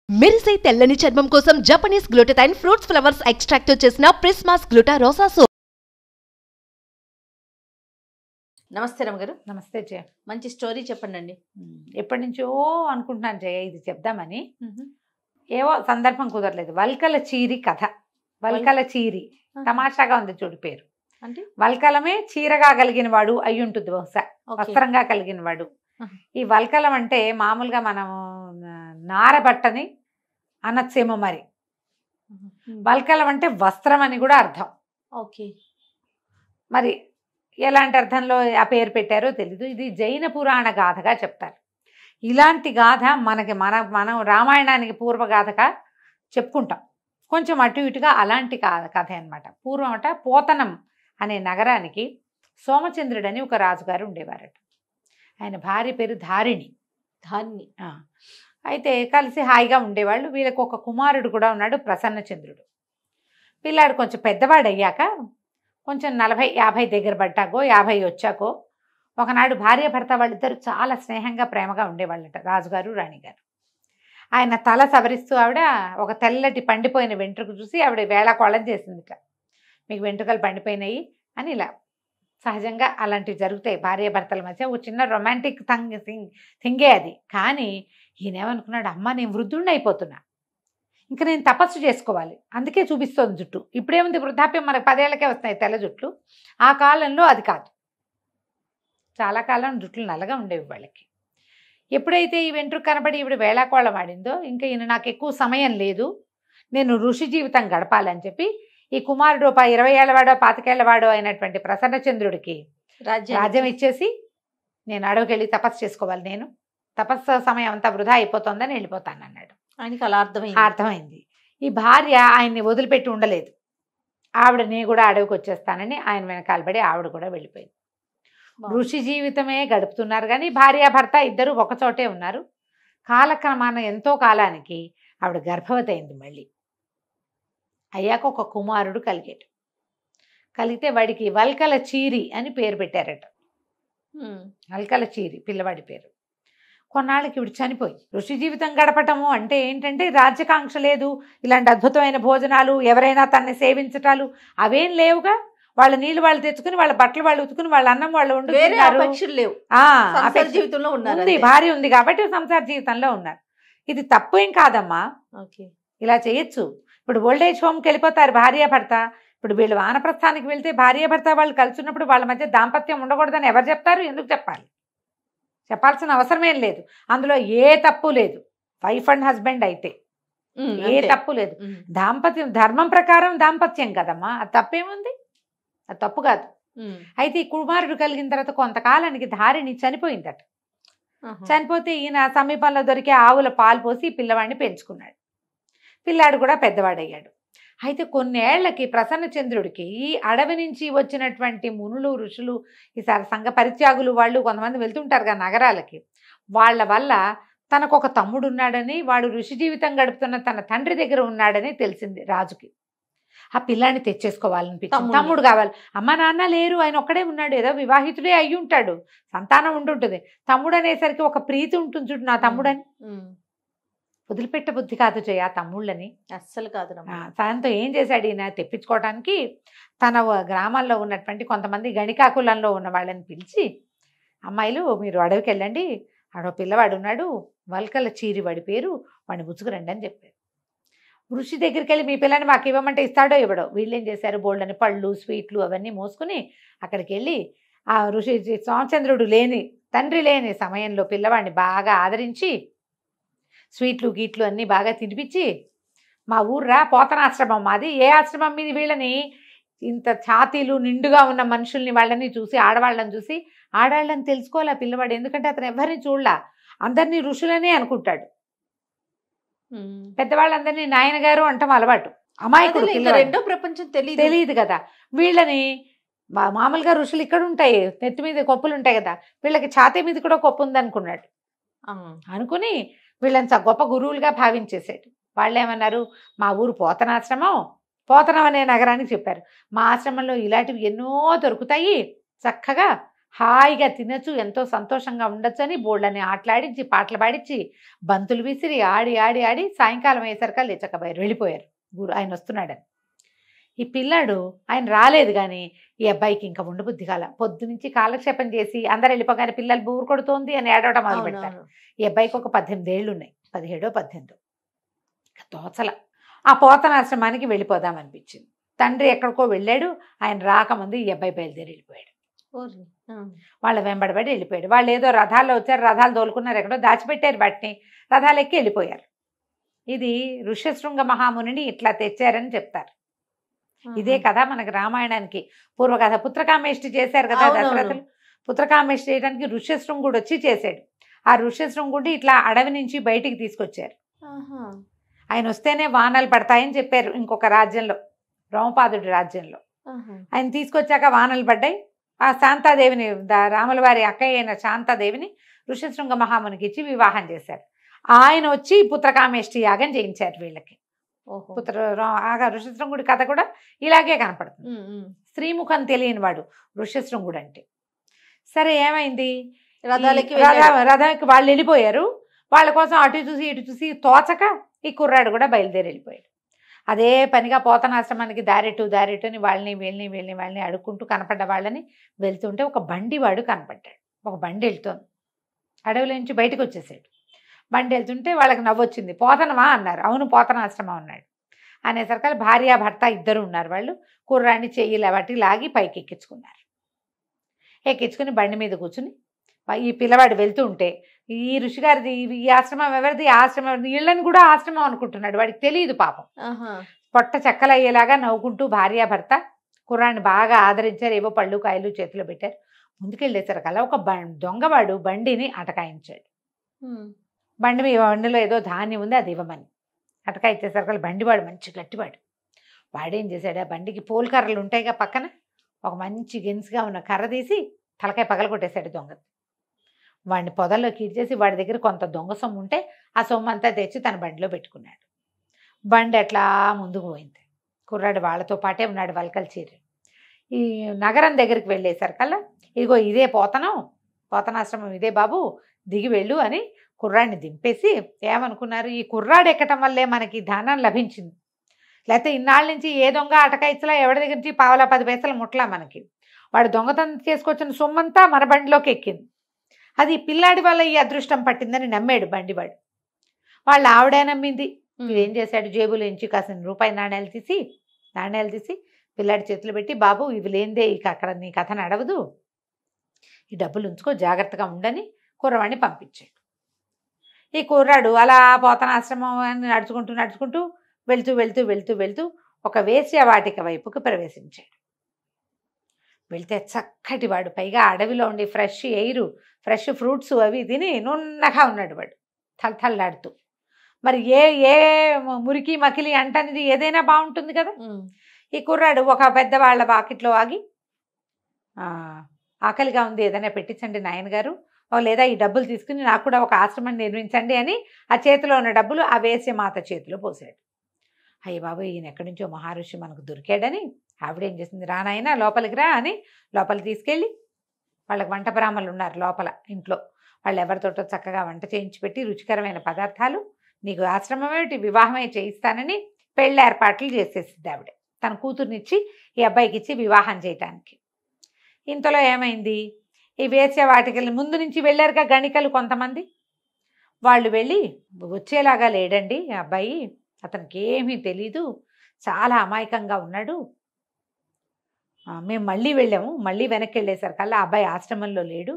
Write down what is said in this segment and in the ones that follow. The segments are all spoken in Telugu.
మెరిసే తెల్లని చర్మం కోసం Japanese glutathione fruits flowers extract తో చేసిన ప్రిస్మాస్ గ్లూటా రోసా సోప్. నమస్తే రమగారు. నమస్తే జయ. మంచి స్టోరీ చెప్పండి. ఎప్పటి నుంచో అనుకుంటున్నాను జయ ఇది చెప్దామని, ఏవో సందర్భం కుదరలేదు. వల్కల చీరి కథ. వల్కల చీరి తమాషాగా ఉంది చూడు పేరు. అంటే వల్కలమే చీరగా కలిగిన వాడు అయి ఉంటుంది, బహుశా వస్త్రంగా కలిగిన వాడు. ఈ వల్కలం అంటే మామూలుగా మనం నారబట్టని అనొచ్చేమో మరి. వల్కలం అంటే వస్త్రం అని కూడా అర్థం. ఓకే, మరి ఎలాంటి అర్థంలో ఆ పేరు పెట్టారో తెలీదు. ఇది జైన పురాణ గాథగా చెప్తారు. ఇలాంటి గాథ మనం రామాయణానికి పూర్వగాథగా చెప్పుకుంటాం. కొంచెం అటు ఇటుగా అలాంటి కథ అనమాట. పూర్వం పోతనం అనే నగరానికి సోమచంద్రుడని ఒక రాజుగారు ఉండేవారట. ఆయన భార్య పేరు ధారిణి. అయితే కలిసి హాయిగా ఉండేవాళ్ళు. వీళ్ళకి ఒక కుమారుడు కూడా ఉన్నాడు, ప్రసన్నచంద్రుడు. పిల్లాడు కొంచెం పెద్దవాడు అయ్యాక, కొంచెం 40-50 దగ్గర పడ్డాకో 50 వచ్చాకో, ఒకనాడు భార్య భర్త వాళ్ళిద్దరు చాలా స్నేహంగా ప్రేమగా ఉండేవాళ్ళట, రాజుగారు రాణిగారు. ఆయన తల సవరిస్తూ ఆవిడ ఒక తెల్లటి పండిపోయిన వెంట్రుక చూసి ఆవిడ వేళాకోళం చేసిందిట. మీకు వెంట్రుకలు పండిపోయినాయి అని. ఇలా సహజంగా అలాంటివి జరుగుతాయి భార్య భర్తల మధ్య. ఒక చిన్న రొమాంటిక్ థింగే అది. కానీ ఈయనేమనుకున్నాడు, అమ్మ నేను వృద్ధుడిని అయిపోతున్నా, ఇంకా నేను తపస్సు చేసుకోవాలి, అందుకే చూపిస్తోంది జుట్టు. ఇప్పుడేముంది వృద్ధాప్యం, మనకు 10 ఏళ్లకే వస్తాయి తెల్ల జుట్లు. ఆ కాలంలో అది కాదు, చాలా కాలం జుట్లు నల్లగా ఉండేవి వాళ్ళకి. ఎప్పుడైతే ఈ వెంట్రుక కనబడి ఈవిడ వేళాకోళం ఆడిందో, ఇంకా ఈయన నాకు ఎక్కువ సమయం లేదు, నేను ఋషి జీవితం గడపాలని చెప్పి ఈ కుమారుడు 20 ఏళ్లవాడో 25 ఏళ్లవాడో అయినటువంటి ప్రసన్నచంద్రుడికి రాజ్యం ఇచ్చేసి, నేను అడవికి వెళ్ళి తపస్సు చేసుకోవాలి, నేను తపస్సు సమయం అంతా వృధా అయిపోతుందని వెళ్ళిపోతాను అన్నాడు. ఆయనకి అలా అర్థమైంది. ఈ భార్య ఆయన్ని వదిలిపెట్టి ఉండలేదు. ఆవిడ నేను కూడా అడవికి వచ్చేస్తానని ఆయన వెనకాలబడి ఆవిడ కూడా వెళ్ళిపోయింది. ఋషి జీవితమే గడుపుతున్నారు. కానీ భార్యాభర్త ఇద్దరు ఒకచోటే ఉన్నారు. కాలక్రమాన ఎంతో కాలానికి ఆవిడ గర్భవతి అయింది. మళ్ళీ అయ్యాక ఒక కుమారుడు కలిగితే వాడికి వల్కల చీరి అని పేరు పెట్టారట. వల్కల చీరి పిల్లవాడి పేరు. కొన్నాళ్ళకి ఇవిడు చనిపోయింది. ఋషి జీవితం గడపటము అంటే ఏంటంటే రాజ్యకాంక్ష లేదు, ఇలాంటి అద్భుతమైన భోజనాలు, ఎవరైనా తనని సేవించటాలు అవేం లేవుగా. వాళ్ళ నీళ్లు వాళ్ళు తెచ్చుకుని, వాళ్ళ బట్టలు వాళ్ళు ఉతుకుని, వాళ్ళ అన్నం వాళ్ళు లేవు. జీవితంలో ఉంది, భార్య ఉంది కాబట్టి సంసార జీవితంలో ఉన్నారు. ఇది తప్పు ఏం కాదమ్మా, ఇలా చేయొచ్చు. ఇప్పుడు ఓల్డేజ్ హోమ్కి వెళ్ళిపోతారు భార్యాభర్త. ఇప్పుడు వీళ్ళు వానప్రస్థానికి వెళ్తే భార్యాభర్త వాళ్ళు కలిసి ఉన్నప్పుడు వాళ్ళ మధ్య దాంపత్యం ఉండకూడదని ఎవరు చెప్తారు? ఎందుకు చెప్పాలి? చెప్పాల్సిన అవసరమేం లేదు. అందులో ఏ తప్పు లేదు. వైఫ్ అండ్ హస్బెండ్ అయితే ఏ తప్పు లేదు. దాంపత్యం ధర్మం ప్రకారం దాంపత్యం కదమ్మా, అది తప్పేముంది? అది తప్పు కాదు. అయితే ఈ కుమారుడు కలిగిన తర్వాత కొంతకాలానికి ధారిణి చనిపోయిందట. చనిపోతే ఈయన సమీపంలో దొరికే ఆవుల పాలు పోసి పిల్లవాడిని పెంచుకున్నాడు. పిల్లాడు కూడా పెద్దవాడయ్యాడు. అయితే కొన్నేళ్లకి ప్రసన్నచంద్రుడికి ఈ అడవి నుంచి వచ్చినటువంటి మునులు, ఋషులు, ఈ సంఘ పరిత్యాగులు వాళ్ళు కొంతమంది వెళ్తుంటారు కదా నగరాలకి, వాళ్ళ వల్ల తనకు ఒక తమ్ముడు ఉన్నాడని, వాడు ఋషి జీవితం గడుపుతున్న తన తండ్రి దగ్గర ఉన్నాడని తెలిసింది రాజుకి. ఆ పిల్లాన్ని తెచ్చేసుకోవాలనిపించింది. తమ్ముడు కావాలి. అమ్మ నాన్న లేరు, ఆయన ఒక్కడే ఉన్నాడు, ఏదో వివాహితుడే అయ్యి ఉంటాడు, సంతానం ఉంటుంటుంది. తమ్ముడు అనేసరికి ఒక ప్రీతి ఉంటుంది చూడు, నా తమ్ముడని. వదిలిపెట్ట బుద్ధి కాదు జయ తమ్ముళ్ళని, అస్సలు కాదు. దాంతో ఏం చేశాడు ఈయన, తెప్పించుకోవడానికి తన గ్రామాల్లో ఉన్నటువంటి కొంతమంది గణికాకులంలో ఉన్న వాళ్ళని పిలిచి, అమ్మాయిలు మీరు అడవికి వెళ్ళండి, ఆడో పిల్లవాడు ఉన్నాడు, వల్కల చీరి వాడి పేరు, వాడిని బుచ్చుకురండి అని చెప్పారు. ఋషి దగ్గరికి వెళ్ళి మీ పిల్లని మాకు ఇవ్వమంటే ఇస్తాడో ఇవ్వడో. వీళ్ళు ఏం చేశారు, బోల్డని పళ్ళు స్వీట్లు అవన్నీ మోసుకుని అక్కడికి వెళ్ళి ఆ ఋషి సోమచంద్రుడు తండ్రి లేని సమయంలో పిల్లవాడిని బాగా ఆదరించి స్వీట్లు గీట్లు అన్నీ బాగా తినిపించి, మా ఊర్రా పోతనాశ్రమం మాది, ఏ ఆశ్రమం మీద వీళ్ళని ఇంత ఛాతీలు నిండుగా ఉన్న మనుషుల్ని వాళ్ళని చూసి, ఆడవాళ్ళని చూసి ఆడవాళ్ళని తెలుసుకోవాలి ఆ పిల్లవాడు. ఎందుకంటే అతను ఎవరిని చూడలా, అందరినీ ఋషులనే అనుకుంటాడు. పెద్దవాళ్ళందరినీ నాయనగారు అంటాం అలవాటు. అమాయకుడు, రెండో ప్రపంచం తెలియదు కదా వీళ్ళని. మామూలుగా ఋషులు ఇక్కడ ఉంటాయి, నెత్తి మీద కొప్పులు ఉంటాయి కదా, వీళ్ళకి ఛాతీ మీద కూడా కొప్పు ఉందనుకున్నాడు. అనుకుని వీళ్ళని గొప్ప గురువులుగా భావించేసాడు. వాళ్ళు ఏమన్నారు, మా ఊరు పోతనం అనే నగరానికి చెప్పారు, మా ఆశ్రమంలో ఇలాంటివి ఎన్నో దొరుకుతాయి, చక్కగా హాయిగా తినచ్చు, ఎంతో సంతోషంగా ఉండొచ్చు అని బోళ్ళని ఆటలాడించి పాటలు పాడించి బంతులు విసిరి ఆడి ఆడి ఆడి సాయంకాలం అయ్యేసరికి లేచకపోయారు, వెళ్ళిపోయారు ఆయన వస్తున్నాడని. ఈ పిల్లాడు ఆయన రాలేదు, కానీ ఈ అబ్బాయికి ఇంకా ఉండబుద్ధి కాల. పొద్దు నుంచి కాలక్షేపం చేసి అందరు వెళ్ళిపోగానే పిల్లలు బూరు కొడుతోంది అని ఏడవడం మొదలు పెడతారు. ఈ అబ్బాయికి ఒక 18 ఏళ్ళు ఉన్నాయి, 17 18. తోచల ఆ పోతనాశ్రమానికి వెళ్ళిపోదామనిపించింది. తండ్రి ఎక్కడికో వెళ్ళాడు, ఆయన రాకముందు ఈ అబ్బాయి బయలుదేరి వెళ్ళిపోయాడు. వాళ్ళ వెంబడబడి వెళ్ళిపోయాడు. వాళ్ళు ఏదో రథాల్లో వచ్చారు, రథాలు తోలుకున్నారు, ఎక్కడో దాచిపెట్టారు వాటిని, రథాలు ఎక్కి వెళ్ళిపోయారు. ఇది ఋష్యశృంగ మహామునిని ఇట్లా తెచ్చారని చెప్తారు. ఇదే కథ మనకి రామాయణానికి పూర్వకథ. పుత్రకామేష్టి చేశారు కదా దశరథులు, పుత్రకామేష్టి చేయడానికి ఋష్యశృంగుడు వచ్చి చేశాడు. ఆ ఋష్యశృంగుడి ఇట్లా అడవి నుంచి బయటికి తీసుకొచ్చారు. ఆయన వస్తేనే వానలు పడతాయని చెప్పారు ఇంకొక రాజ్యంలో, రోమపాదుడి రాజ్యంలో. ఆయన తీసుకొచ్చాక వానలు పడ్డాయి. ఆ శాంతాదేవిని, రాముల వారి అక్కయ్య అయిన శాంతాదేవిని ఋష్యశృంగ మహామునికి ఇచ్చి వివాహం చేశారు. ఆయన వచ్చి పుత్రకామేష్టి యాగం చేయించారు వీళ్ళకి. ఋష్యశృంగుడి కథ కూడా ఇలాగే కనపడుతుంది. స్త్రీముఖం తెలియని వాడు ఋష్యశృంగుడు అంటే. సరే ఏమైంది, రథానికి వాళ్ళు వెళ్ళిపోయారు. వాళ్ళ కోసం అటు చూసి ఇటు చూసి తోచక ఈ కుర్రాడు కూడా బయలుదేరి వెళ్ళిపోయాడు. అదే పనిగా పోతనాశ్రమానికి దారెటు అని వాళ్ళని అడుక్కుంటూ కనపడ్డ వాళ్ళని వెళ్తుంటే ఒక బండి వాడు కనపడ్డాడు. ఒక బండి వెళ్తోంది, అడవిలో నుంచి బయటకు వచ్చేసాడు. బండి వెళ్తుంటే వాళ్ళకి నవ్వొచ్చింది. పోతనమా అన్నారు. అవును పోతనాశ్రమం అన్నాడు. అనేసరికి భార్యాభర్త ఇద్దరు ఉన్నారు. వాళ్ళు కుర్రాన్ని చెయ్యిల బట్టి లాగి పైకి ఎక్కించుకున్నారు. ఎక్కించుకుని బండి మీద కూర్చుని ఈ పిల్లవాడు వెళ్తూ ఉంటే ఈ ఋషిగారిది ఈ ఆశ్రమం ఎవరిది, ఆశ్రమం ఎవరిది, ఇళ్ళని కూడా ఆశ్రమం అనుకుంటున్నాడు. వాడికి తెలియదు పాపం. పొట్ట చెక్కలయ్యేలాగా నవ్వుకుంటూ భార్యాభర్త కుర్రాన్ని బాగా ఆదరించారు. ఏవో పళ్ళు కాయలు చేతిలో పెట్టారు. ముందుకెళ్ళేసరికల్లా ఒక దొంగవాడు బండిని అటకాయించాడు. బండిలో ఏదో ధాన్యం ఉంది, అది ఇవ్వమని అటకాయించేసరికి బండివాడు మంచి గట్టివాడు. వాడేం చేశాడు, ఆ బండికి పోల్కర్రలు ఉంటాయిగా పక్కన, ఒక మంచి గెన్స్గా ఉన్న కర్ర తీసి తలకాయ పగల కొట్టేశాడు దొంగ. వాడిని పొదల్లో కీడ్చేసి వాడి దగ్గర కొంత దొంగ సొమ్ము ఉంటే ఆ సొమ్ము అంతా తెచ్చి తన బండిలో పెట్టుకున్నాడు. బండి అట్లా ముందుకు పోయింది. కుర్రాడు వాళ్ళతో పాటే ఉన్నాడు, వలకల చీర. ఈ నగరం దగ్గరికి వెళ్ళేసరికల్లా ఇదిగో ఇదే పోతనాశ్రమం ఇదే బాబు, దిగి వెళ్ళు అని కుర్రాడిని దింపేసి ఏమనుకున్నారు, ఈ కుర్రాడు ఎక్కటం వల్లే మనకి ధనం లభించింది. లేకపోతే ఇన్నాళ్ళ నుంచి ఏ దొంగ అటకాయిచ్చలా ఎవరి దగ్గర నుంచి పావలా 10 పైసలు ముట్లా మనకి. వాడు దొంగతనం చేసుకొచ్చిన సొమ్మంతా మన బండిలోకి ఎక్కింది. అది పిల్లాడి వల్ల ఈ అదృష్టం పట్టిందని నమ్మాడు బండివాడు. వాళ్ళ ఆవిడే నమ్మింది. ఏం చేశాడు, జేబులోంచి కాసిన రూపాయి నాణ్యాలు తీసి పిల్లాడి చేతులు పెట్టి, బాబు ఇవి లేనిదే ఇక అక్కడ నీ కథ నడవదు, ఈ డబ్బులు ఉంచుకో, జాగ్రత్తగా ఉండని కుర్రవాడిని పంపించాడు. ఈ కుర్రాడు అలా పోతనాశ్రమం నడుచుకుంటూ వెళ్తూ ఒక వేశ్యవాటిక వైపుకు ప్రవేశించాడు. వెళ్తే చక్కటి వాడు, పైగా అడవిలో ఉండి ఫ్రెష్ ఎయిర్, ఫ్రెష్ ఫ్రూట్స్ అవి తిని నున్నగా ఉన్నాడు వాడు, తలతల్లాడుతూ. మరి ఏ మురికి మకిలి అంటనేది ఏదైనా బాగుంటుంది కదా. ఈ కుర్రాడు ఒక పెద్దవాళ్ళ వాకిట్లో ఆగి, ఆకలిగా ఉంది, ఏదైనా పెట్టించండి నాయనగారు, లేదా ఈ డబ్బులు తీసుకుని నాకు కూడా ఒక ఆశ్రమం నిర్మించండి అని ఆ చేతిలో ఉన్న డబ్బులు ఆ వేశ్యమాత చేతిలో పోసాడు. అయ్య బాబు, ఈయన ఎక్కడి నుంచో మహర్షి మనకు దొరికాడని ఆవిడేం చేసింది, రానాయన లోపలికి రా అని లోపలికి తీసుకెళ్ళి, వాళ్ళకి వంట బ్రాహ్మణులు ఉన్నారు లోపల ఇంట్లో, వాళ్ళు ఎవరితోటో చక్కగా వంట చేయించి పెట్టి రుచికరమైన పదార్థాలు, నీకు ఆశ్రమం ఏమిటి వివాహమే చేయిస్తానని పెళ్ళి ఏర్పాట్లు చేసేసింది ఆవిడ, తన కూతుర్నిచ్చి ఈ అబ్బాయికి ఇచ్చి వివాహం చేయటానికి. ఇంతలో ఏమైంది, ఈ వేశ్యవాటికలు ముందు నుంచి వెళ్ళారుగా గణికలు కొంతమంది, వాళ్ళు వెళ్ళి వచ్చేలాగా లేడండి ఆ అబ్బాయి, అతనికి ఏమీ తెలీదు, చాలా అమాయకంగా ఉన్నాడు, మేము మళ్ళీ వెళ్ళాము, మళ్ళీ వెనక్కి వెళ్ళేసరికల్లా అబ్బాయి ఆశ్రమంలో లేడు,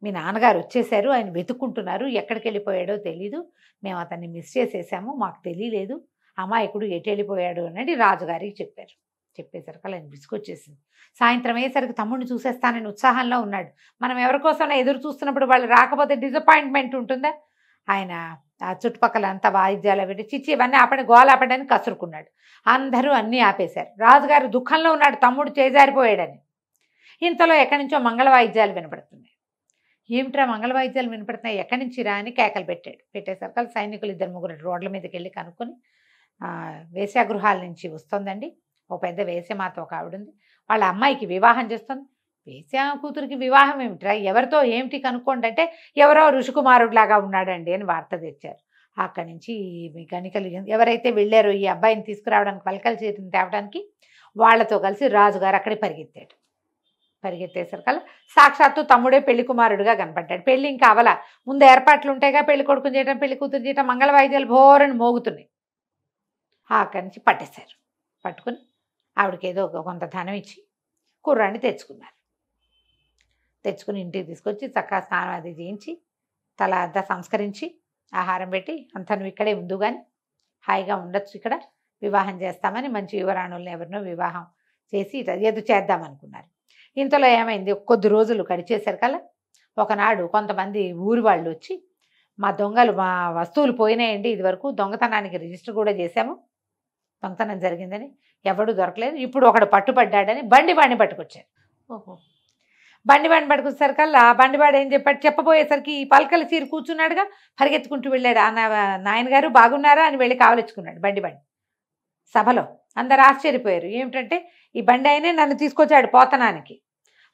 మీ నాన్నగారు వచ్చేసారు, ఆయన వెతుక్కుంటున్నారు, ఎక్కడికి వెళ్ళిపోయాడో తెలీదు, మేము అతన్ని మిస్ చేసేసాము, మాకు తెలియలేదు, అమాయకుడు ఎటు వెళ్ళిపోయాడు అని రాజుగారికి చెప్పారు. చెప్పేసరికి ఆయన విసుకొచ్చేసింది. సాయంత్రం అయ్యేసరికి తమ్ముడిని చూసేస్తానని ఉత్సాహంలో ఉన్నాడు. మనం ఎవరికోసం ఎదురు చూస్తున్నప్పుడు వాళ్ళు రాకపోతే డిసప్పాయింట్మెంట్ ఉంటుందా. ఆయన ఆ చుట్టుపక్కల అంతా వాయిద్యాలు పెట్టి చిచ్చి ఇవన్నీ గోల ఆపడానికి కసురుకున్నాడు. అందరూ అన్నీ ఆపేశారు. రాజుగారు దుఃఖంలో ఉన్నాడు, తమ్ముడు చేజారిపోయాడని. ఇంతలో ఎక్కడి నుంచో మంగళ వాయిద్యాలు వినపడుతున్నాయి. ఏమిట్రా మంగళ వాయిద్యాలు వినపడుతున్నాయి, ఎక్కడి నుంచి రా అని కేకలు పెట్టాడు. పెట్టేసరికి సైనికులు 2-3 రోడ్ల మీదకి వెళ్ళి కనుక్కొని, వేశ్యాగృహాల నుంచి వస్తుందండి, ఓ పెద్ద వేశ్యమాత ఒక ఆవిడ ఉంది, వాళ్ళ అమ్మాయికి వివాహం చేస్తుంది, వేశ్య కూతురికి వివాహం ఏమిట్రా, ఎవరితో ఏమిటి కనుక్కోండి అంటే ఎవరో ఋషికుమారుడిలాగా ఉన్నాడండి అని వార్త తెచ్చారు. అక్కడి నుంచి ఈ గణికలు ఎవరైతే వెళ్ళారో ఈ అబ్బాయిని తీసుకురావడానికి వల్కల చీరని తేవడానికి వాళ్ళతో కలిసి రాజుగారు అక్కడికి పరిగెత్తాడు. పరిగెత్తేసరికల్లా సాక్షాత్తు తమ్ముడే పెళ్లి కుమారుడుగా కనపడ్డాడు. పెళ్లి ఇంకా అవల, ముందు ఏర్పాట్లు ఉంటాయిగా, పెళ్లి కొడుకుని చేయటం పెళ్లి కూతురు చేయటం, మంగళ వాయిద్యాలు భోరని మోగుతున్నాయి. అక్కడి నుంచి పట్టేశారు. పట్టుకుని ఆవిడకి ఏదో కొంత ధనం ఇచ్చి కుర్రాన్ని తెచ్చుకున్నారు. తెచ్చుకుని ఇంటికి తీసుకొచ్చి చక్కగా స్నానం అది చేయించి తల అంతా సంస్కరించి ఆహారం పెట్టి అంతా నువ్వు ఇక్కడే ఉండు కానీ హాయిగా ఉండొచ్చు, ఇక్కడ వివాహం చేస్తామని మంచి యువరాణుల్ని ఎవరినో వివాహం చేసి ఎదు చేద్దామనుకున్నారు. ఇంతలో ఏమైంది, కొద్ది రోజులు గడిచేసరికల్లా ఒకనాడు కొంతమంది ఊరి వాళ్ళు వచ్చి మా దొంగలు మా వస్తువులు పోయినాయండి, ఇదివరకు దొంగతనానికి రిజిస్టర్ కూడా చేశాము, దొంగతనం జరిగిందని ఎవడు దొరకలేదు, ఇప్పుడు ఒకడు పట్టుబడ్డాడని బండివాడిని పట్టుకొచ్చారు. ఓహో. బండివాడిని పట్టుకొచ్చేసరికల్లా బండివాడు ఏం చెప్పాడు, చెప్పబోయేసరికి ఈ పలకల చీర కూర్చున్నాడుగా, పరిగెత్తుకుంటూ వెళ్ళాడు. నాయనగారు బాగున్నారా అని వెళ్ళి కావలించుకున్నాడు బండివాడిని. సభలో అందరు ఆశ్చర్యపోయారు. ఏమిటంటే ఈ బండి అయినే నన్ను తీసుకొచ్చాడు పోతనానికి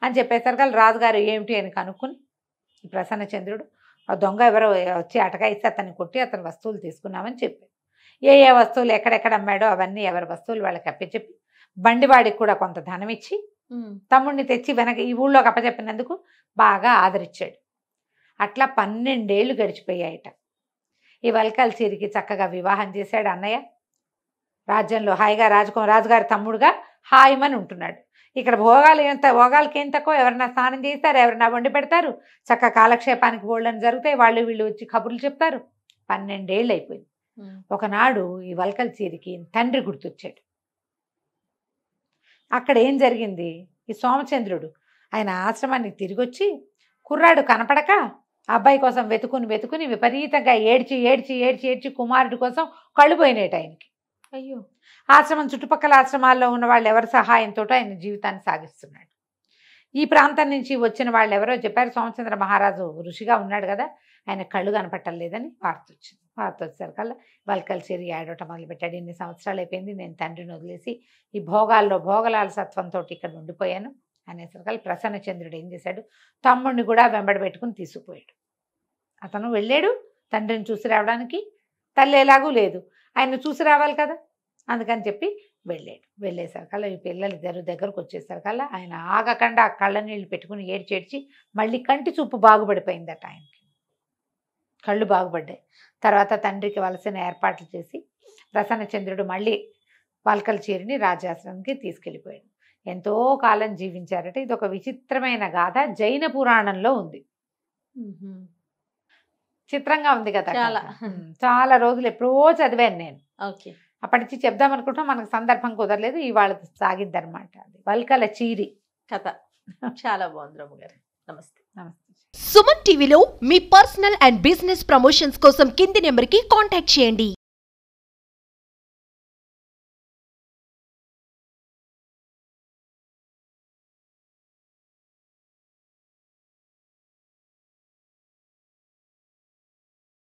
అని చెప్పేసరికి రాజుగారు ఏమిటి అని కనుక్కుని ఈ ప్రసన్నచంద్రుడు ఆ దొంగ ఎవరో వచ్చి అటకాయిస్తే అతన్ని కొట్టి అతని వస్తువులు తీసుకున్నామని చెప్పారు. ఏ ఏ వస్తువులు ఎక్కడెక్కడ అమ్మాడో అవన్నీ ఎవరి వస్తువులు వాళ్ళకి అప్పచెప్పి బండివాడికి కూడా కొంత ధనం ఇచ్చి తమ్ముడిని తెచ్చి వెనక ఈ ఊళ్ళోకి అప్పచెప్పినందుకు బాగా ఆదరించాడు. అట్లా 12 ఏళ్ళు గడిచిపోయాయట. ఈ వల్కల చీరికి చక్కగా వివాహం చేశాడు అన్నయ్య. రాజ్యంలో హాయిగా రాజుగారి తమ్ముడుగా హాయిమని ఉంటున్నాడు. ఇక్కడ భోగాలకి ఏం తక్కువ, ఎవరైనా స్నానం చేస్తారు, ఎవరైనా వండి పెడతారు, చక్క కాలక్షేపానికి బోళ్ళని జరుగుతాయి, వాళ్ళు వీళ్ళు వచ్చి కబుర్లు చెప్తారు. 12 ఏళ్ళు అయిపోయింది. ఒకనాడు ఈ వల్కల చీరికి తండ్రి గుర్తొచ్చాడు. అక్కడ ఏం జరిగింది, ఈ సోమచంద్రుడు ఆయన ఆశ్రమానికి తిరిగి వచ్చి కుర్రాడు కనపడక అబ్బాయి కోసం వెతుకుని విపరీతంగా ఏడ్చి కుమారుడి కోసం కళ్ళు పోయినాయి ఆయనకి. అయ్యో. ఆశ్రమం చుట్టుపక్కల ఆశ్రమాల్లో ఉన్న వాళ్ళు ఎవరి సహాయంతో ఆయన జీవితాన్ని సాగిస్తున్నాడు. ఈ ప్రాంతం నుంచి వచ్చిన వాళ్ళు ఎవరో చెప్పారు, సోమచంద్ర మహారాజు ఋషిగా ఉన్నాడు కదా, ఆయన కళ్ళు కనపట్టలేదని వార్త వచ్చింది. వార్త వచ్చేసరికల్లా వల్కల చీరి ఏడవటం మొదలుపెట్టాడు. ఇన్ని సంవత్సరాలు అయిపోయింది, నేను తండ్రిని వదిలేసి ఈ భోగాల సత్వంతో ఇక్కడ ఉండిపోయాను అనేసరికల్లా ప్రసన్నచంద్రుడు ఏం చేశాడు, తమ్ముడిని కూడా వెంబడి పెట్టుకుని తీసుకుపోయాడు. అతను వెళ్ళాడు తండ్రిని చూసి రావడానికి, తల్లి ఎలాగూ లేదు, ఆయన చూసి రావాలి కదా, అందుకని చెప్పి వెళ్ళాడు. వెళ్ళేసరికల్లా ఈ పిల్లలు ఇద్దరు దగ్గరకు వచ్చేసరికల్లా ఆయన ఆగకుండా కళ్ళ నీళ్ళు పెట్టుకుని ఏడ్చి మళ్ళీ కంటి చూపు బాగుపడిపోయిందట. ఆయనకి కళ్ళు బాగుపడ్డాయి. తర్వాత తండ్రికి వలసిన ఏర్పాట్లు చేసి ప్రసన్నచంద్రుడు మళ్ళీ వల్కల చీరిని రాజాశ్రమానికి తీసుకెళ్ళిపోయాడు. ఎంతో కాలం జీవించారట. ఇది ఒక విచిత్రమైన గాథ జైన పురాణంలో ఉంది. చిత్రంగా ఉంది కదా, చాలా రోజులు ఎప్పుడో చదివాను నేను. ఓకే. అప్పటి నుంచి చెప్దాం అనుకుంటా, మనకు సందర్భం కుదరలేదు, ఇవాళ సాగిద్ది అనమాట. అది వల్కల చీరి కథ. చాలా బాగుంది రమ్మ గారు. నమస్తే. నమస్తే. సుమన్ టీవీలో మీ పర్సనల్ అండ్ బిజినెస్ ప్రమోషన్స్ కోసం కింది నెంబర్కి కాంటాక్ట్ చేయండి.